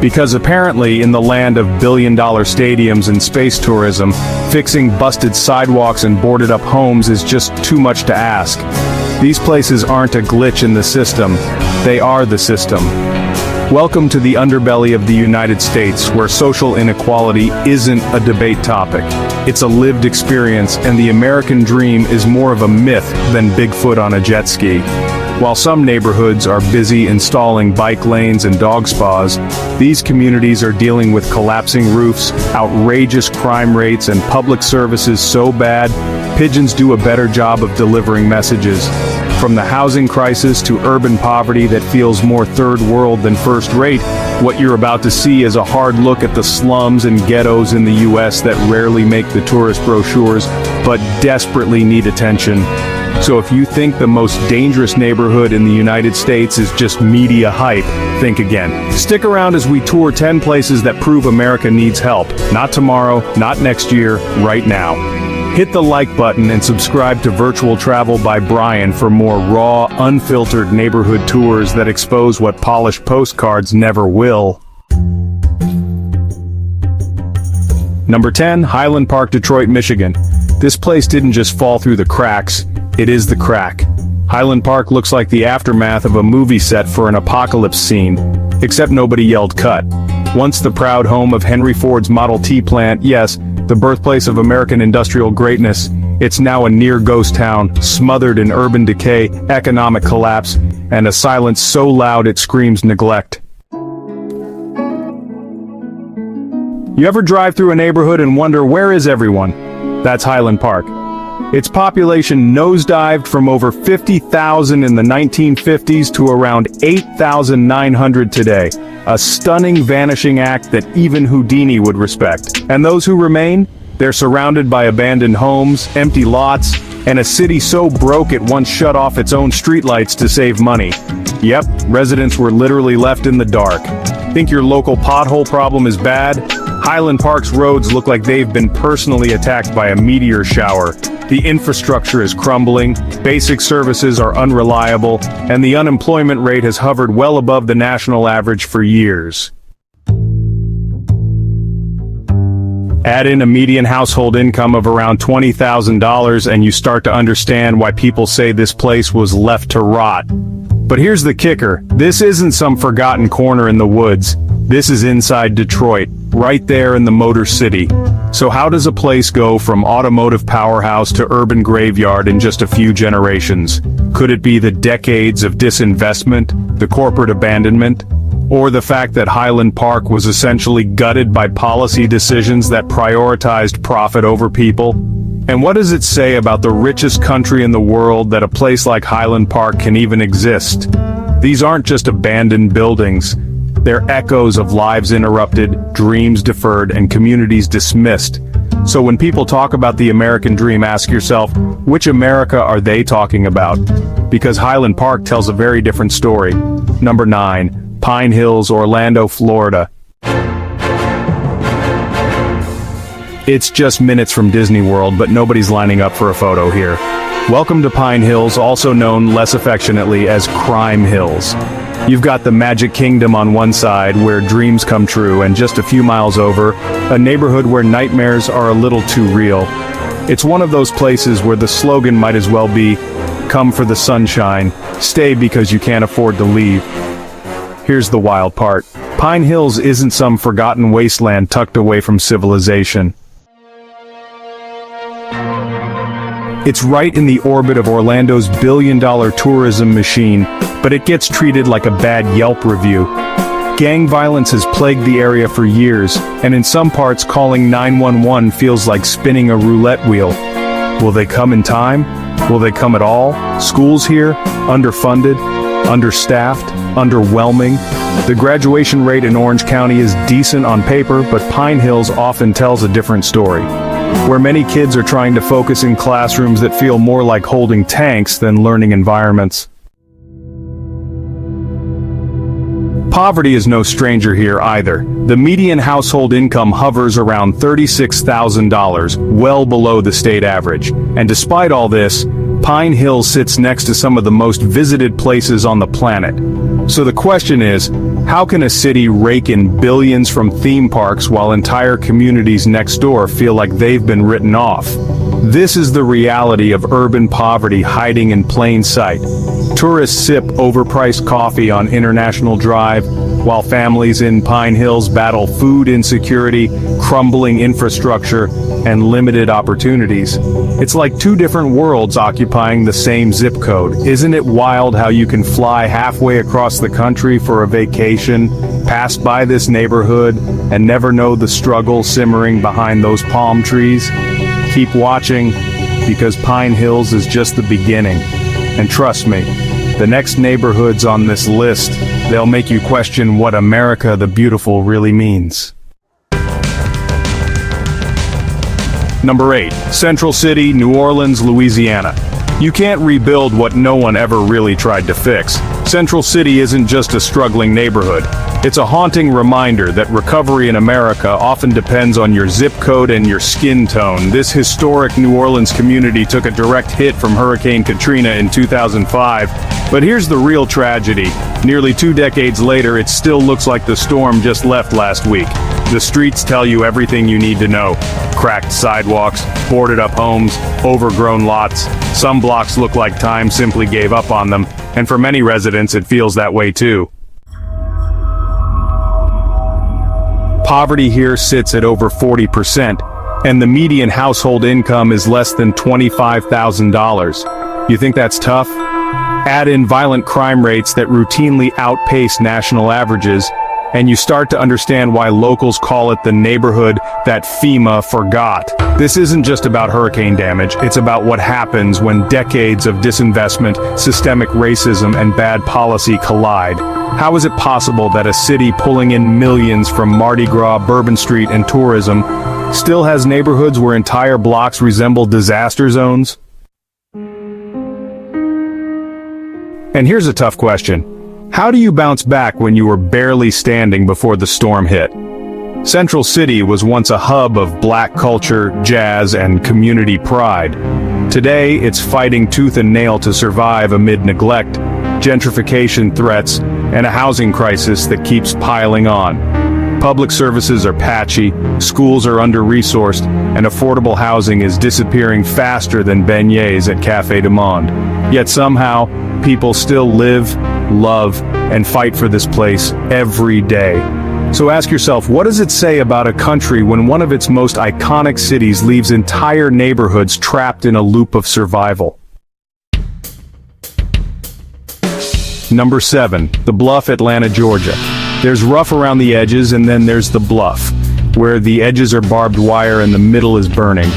Because apparently, in the land of billion-dollar stadiums and space tourism, fixing busted sidewalks and boarded-up homes is just too much to ask. These places aren't a glitch in the system, they are the system. Welcome to the underbelly of the United States, where social inequality isn't a debate topic. It's a lived experience, and the American dream is more of a myth than Bigfoot on a jet ski. While some neighborhoods are busy installing bike lanes and dog spas, these communities are dealing with collapsing roofs, outrageous crime rates, and public services so bad, pigeons do a better job of delivering messages. From the housing crisis to urban poverty that feels more third world than first rate, what you're about to see is a hard look at the slums and ghettos in the US that rarely make the tourist brochures, but desperately need attention. So if you think the most dangerous neighborhood in the United States is just media hype, think again. Stick around as we tour 10 places that prove America needs help. Not tomorrow, not next year, right now. Hit the like button and subscribe to Virtual Travel by Brian for more raw, unfiltered neighborhood tours that expose what polished postcards never will. Number 10, Highland Park, Detroit, Michigan. This place didn't just fall through the cracks, it is the crack. Highland Park looks like the aftermath of a movie set for an apocalypse scene, except nobody yelled cut. Once the proud home of Henry Ford's Model T plant, yes, the birthplace of American industrial greatness, it's now a near ghost town, smothered in urban decay, economic collapse, and a silence so loud it screams neglect. You ever drive through a neighborhood and wonder, where is everyone? That's Highland Park. Its population nosedived from over 50,000 in the 1950s to around 8,900 today. A stunning vanishing act that even Houdini would respect. And those who remain? They're surrounded by abandoned homes, empty lots, and a city so broke it once shut off its own streetlights to save money. Yep, residents were literally left in the dark. Think your local pothole problem is bad? Highland Park's roads look like they've been personally attacked by a meteor shower. The infrastructure is crumbling, basic services are unreliable, and the unemployment rate has hovered well above the national average for years. Add in a median household income of around $20,000 and you start to understand why people say this place was left to rot. But here's the kicker, this isn't some forgotten corner in the woods. This is inside Detroit, right there in the Motor City. So how does a place go from automotive powerhouse to urban graveyard in just a few generations? Could it be the decades of disinvestment, the corporate abandonment, or the fact that Highland Park was essentially gutted by policy decisions that prioritized profit over people? And what does it say about the richest country in the world that a place like Highland Park can even exist? These aren't just abandoned buildings. They're echoes of lives interrupted, dreams deferred, and communities dismissed. So when people talk about the American dream, ask yourself, which America are they talking about? Because Highland Park tells a very different story. Number 9, Pine Hills, Orlando, Florida. It's just minutes from Disney World, but nobody's lining up for a photo here. Welcome to Pine Hills, also known less affectionately as Crime Hills. You've got the Magic Kingdom on one side, where dreams come true, and just a few miles over, a neighborhood where nightmares are a little too real. It's one of those places where the slogan might as well be, "Come for the sunshine, stay because you can't afford to leave." Here's the wild part. Pine Hills isn't some forgotten wasteland tucked away from civilization. It's right in the orbit of Orlando's billion-dollar tourism machine, but it gets treated like a bad Yelp review. Gang violence has plagued the area for years, and in some parts calling 911 feels like spinning a roulette wheel. Will they come in time? Will they come at all? Schools here? Underfunded? Understaffed? Underwhelming? The graduation rate in Orange County is decent on paper, but Pine Hills often tells a different story, where many kids are trying to focus in classrooms that feel more like holding tanks than learning environments. Poverty is no stranger here either. The median household income hovers around $36,000, well below the state average. And despite all this, Pine Hill sits next to some of the most visited places on the planet. So the question is, how can a city rake in billions from theme parks while entire communities next door feel like they've been written off? This is the reality of urban poverty hiding in plain sight. Tourists sip overpriced coffee on International Drive, while families in Pine Hills battle food insecurity, crumbling infrastructure, and limited opportunities. It's like two different worlds occupying the same zip code. Isn't it wild how you can fly halfway across the country for a vacation, pass by this neighborhood, and never know the struggle simmering behind those palm trees? Keep watching, because Pine Hills is just the beginning. And trust me, the next neighborhoods on this list, they'll make you question what America the Beautiful really means. Number 8. Central City, New Orleans, Louisiana. You can't rebuild what no one ever really tried to fix. Central City isn't just a struggling neighborhood. It's a haunting reminder that recovery in America often depends on your zip code and your skin tone. This historic New Orleans community took a direct hit from Hurricane Katrina in 2005. But here's the real tragedy. Nearly 2 decades later, it still looks like the storm just left last week. The streets tell you everything you need to know. Cracked sidewalks, boarded up homes, overgrown lots. Some blocks look like time simply gave up on them, and for many residents it feels that way too. Poverty here sits at over 40%, and the median household income is less than $25,000. You think that's tough? Add in violent crime rates that routinely outpace national averages, and you start to understand why locals call it the neighborhood that FEMA forgot. This isn't just about hurricane damage, it's about what happens when decades of disinvestment, systemic racism, and bad policy collide. How is it possible that a city pulling in millions from Mardi Gras, Bourbon Street, and tourism still has neighborhoods where entire blocks resemble disaster zones? And here's a tough question. How do you bounce back when you were barely standing before the storm hit? Central City was once a hub of black culture, jazz, and community pride. Today, it's fighting tooth and nail to survive amid neglect, gentrification threats, and a housing crisis that keeps piling on. Public services are patchy, schools are under-resourced, and affordable housing is disappearing faster than beignets at Café du Monde. Yet somehow, people still live, love, and fight for this place every day. So ask yourself, what does it say about a country when one of its most iconic cities leaves entire neighborhoods trapped in a loop of survival? Number 7. The Bluff, Atlanta, Georgia. There's rough around the edges, and then there's the Bluff, where the edges are barbed wire and the middle is burning.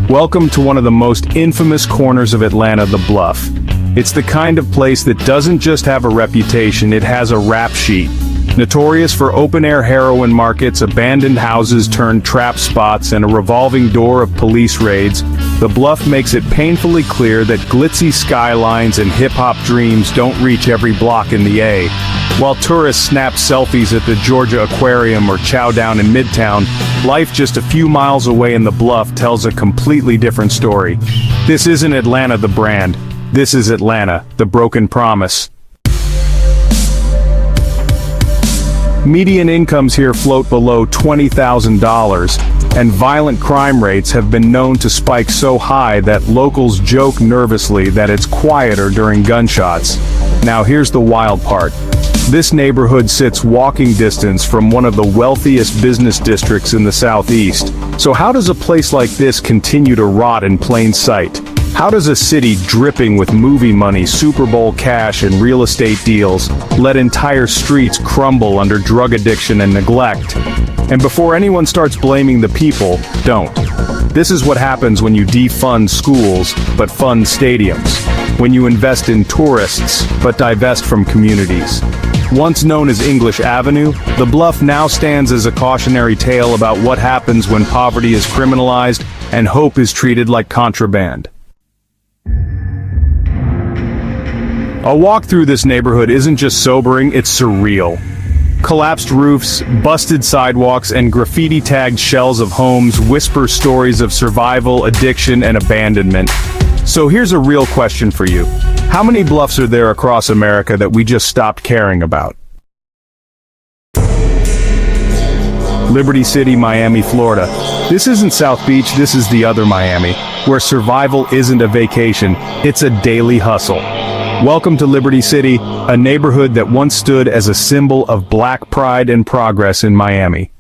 Welcome to one of the most infamous corners of Atlanta, the Bluff. It's the kind of place that doesn't just have a reputation, it has a rap sheet. Notorious for open-air heroin markets, abandoned houses turned trap spots, and a revolving door of police raids, the Bluff makes it painfully clear that glitzy skylines and hip-hop dreams don't reach every block in the A. While tourists snap selfies at the Georgia Aquarium or chow down in Midtown, life just a few miles away in the Bluff tells a completely different story. This isn't Atlanta the brand. This is Atlanta, the broken promise. Median incomes here float below $20,000, and violent crime rates have been known to spike so high that locals joke nervously that it's quieter during gunshots. Now here's the wild part. This neighborhood sits walking distance from one of the wealthiest business districts in the Southeast. So how does a place like this continue to rot in plain sight? How does a city dripping with movie money, Super Bowl cash, and real estate deals let entire streets crumble under drug addiction and neglect? And before anyone starts blaming the people, don't. This is what happens when you defund schools, but fund stadiums. When you invest in tourists, but divest from communities. Once known as English Avenue, the Bluff now stands as a cautionary tale about what happens when poverty is criminalized and hope is treated like contraband. A walk through this neighborhood isn't just sobering, it's surreal. Collapsed roofs, busted sidewalks, and graffiti-tagged shells of homes whisper stories of survival, addiction, and abandonment. So here's a real question for you. How many bluffs are there across America that we just stopped caring about? Liberty City, Miami, Florida. This isn't South Beach, this is the other Miami, where survival isn't a vacation, it's a daily hustle. Welcome to Liberty City, a neighborhood that once stood as a symbol of black pride and progress in Miami.